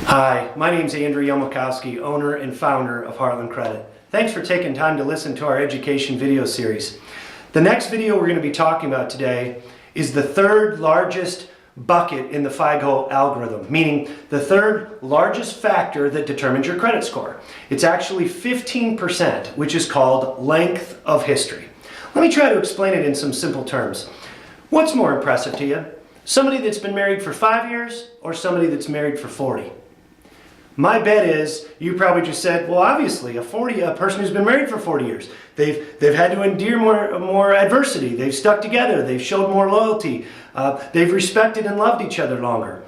Hi, my name is Andrew Yomokowski, owner and founder of Heartland Credit. Thanks for taking time to listen to our education video series. The next video we're going to be talking about today is the third largest bucket in the FICO algorithm, meaning the third largest factor that determines your credit score. It's actually 15%, which is called length of history. Let me try to explain it in some simple terms. What's more impressive to you? Somebody that's been married for 5 years or somebody that's married for 40? My bet is you probably just said, well, obviously, a person who's been married for 40 years. They've had to endure more adversity. They've stuck together. They've showed more loyalty. They've respected and loved each other longer.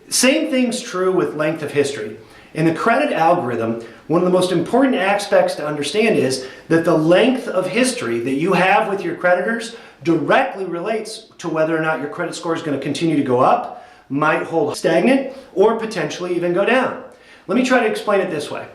Same thing's true with length of history. In the credit algorithm, one of the most important aspects to understand is that the length of history that you have with your creditors directly relates to whether or not your credit score is going to continue to go up, might hold stagnant, or potentially even go down. Let me try to explain it this way.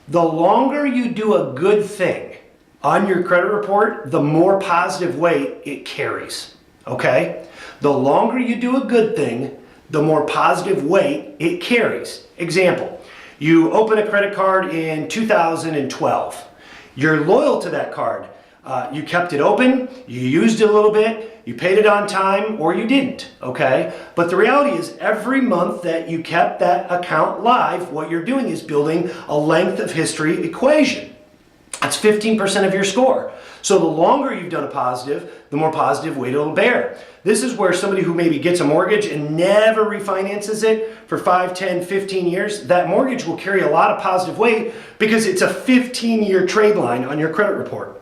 The longer you do a good thing on your credit report, the more positive weight it carries, okay? The longer you do a good thing, the more positive weight it carries. Example, you open a credit card in 2012. You're loyal to that card. You kept it open, you used it a little bit, you paid it on time, or you didn't, okay? But the reality is every month that you kept that account live, what you're doing is building a length of history equation. That's 15% of your score. So the longer you've done a positive, the more positive weight it'll bear. This is where somebody who maybe gets a mortgage and never refinances it for 5, 10, 15 years, that mortgage will carry a lot of positive weight because it's a 15-year trade line on your credit report.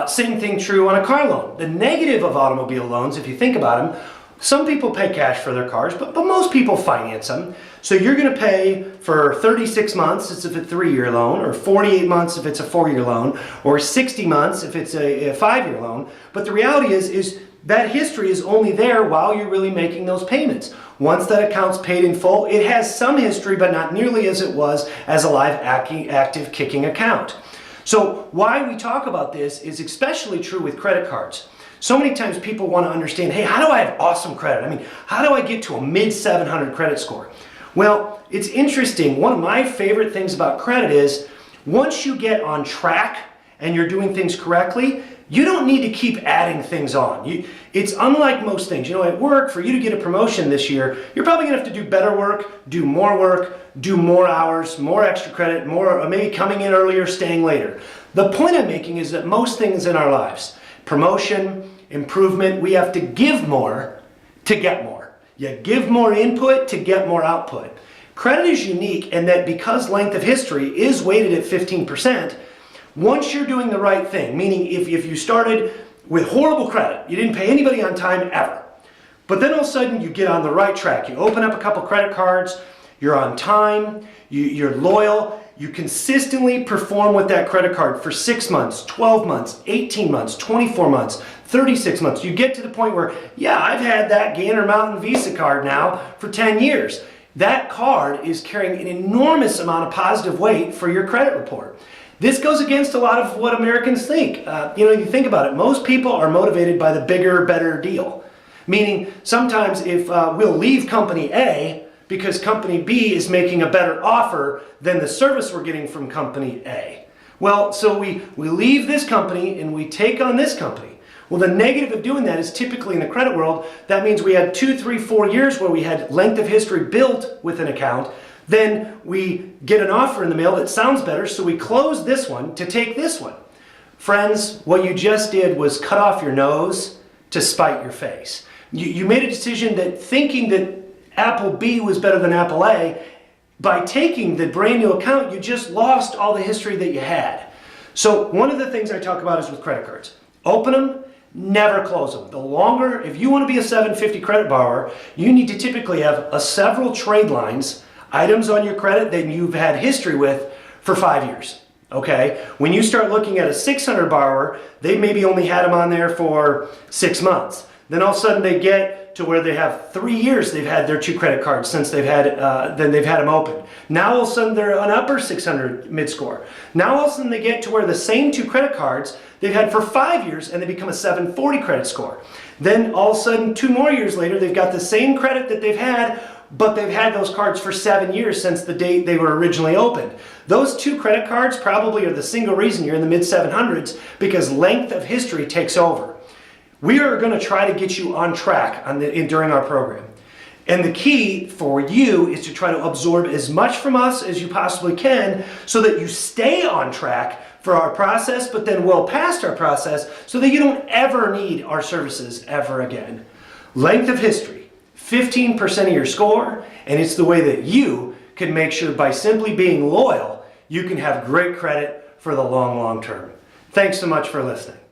Same thing true on a car loan. The negative of automobile loans, if you think about them, some people pay cash for their cars, but most people finance them. So you're going to pay for 36 months if it's a 3-year loan, or 48 months if it's a 4-year loan, or 60 months if it's a 5-year loan. But the reality is that history is only there while you're really making those payments. Once that account's paid in full, it has some history, but not nearly as it was as a live active kicking account. So why we talk about this is especially true with credit cards. So many times people want to understand, hey, how do I have awesome credit? I mean, how do I get to a mid-700 credit score? Well, it's interesting. One of my favorite things about credit is once you get on track and you're doing things correctly, you don't need to keep adding things on. It's unlike most things. You know, at work, for you to get a promotion this year, you're probably going to have to do better work, do more hours, more extra credit, more maybe coming in earlier, staying later. The point I'm making is that most things in our lives, promotion, improvement, we have to give more to get more. You give more input to get more output. Credit is unique in that because length of history is weighted at 15%, once you're doing the right thing, meaning if you started with horrible credit, you didn't pay anybody on time ever, but then all of a sudden you get on the right track, you open up a couple credit cards, you're on time, you're loyal, you consistently perform with that credit card for 6 months, 12 months, 18 months, 24 months, 36 months. You get to the point where, yeah, I've had that Gander Mountain Visa card now for 10 years. That card is carrying an enormous amount of positive weight for your credit report. This goes against a lot of what Americans think. You think about it, most people are motivated by the bigger, better deal. Meaning sometimes if we'll leave company A because company B is making a better offer than the service we're getting from company A. Well, so we leave this company and we take on this company. Well, the negative of doing that is typically in the credit world, that means we had 2, 3, 4 years where we had length of history built with an account. Then we get an offer in the mail that sounds better, so we close this one to take this one. Friends, what you just did was cut off your nose to spite your face. You made a decision that thinking that Apple B was better than Apple A, by taking the brand new account, you just lost all the history that you had. So one of the things I talk about is with credit cards. Open them, never close them. The longer, if you want to be a 750 credit borrower, you need to typically have several trade lines, items on your credit that you've had history with for 5 years. Okay? When you start looking at a 600 borrower, they maybe only had them on there for 6 months. Then all of a sudden they get to where they have 3 years they've had their 2 credit cards since they've had them open. Now all of a sudden they're an upper 600 mid-score. Now all of a sudden they get to where the same 2 credit cards they've had for 5 years and they become a 740 credit score. Then all of a sudden 2 more years later they've got the same credit that they've had but they've had those cards for 7 years since the date they were originally opened. Those 2 credit cards probably are the single reason you're in the mid-700s, because length of history takes over. We are going to try to get you on track during our program. And the key for you is to try to absorb as much from us as you possibly can so that you stay on track for our process, but then well past our process so that you don't ever need our services ever again. Length of history, 15% of your score, and it's the way that you can make sure by simply being loyal, you can have great credit for the long, long term. Thanks so much for listening.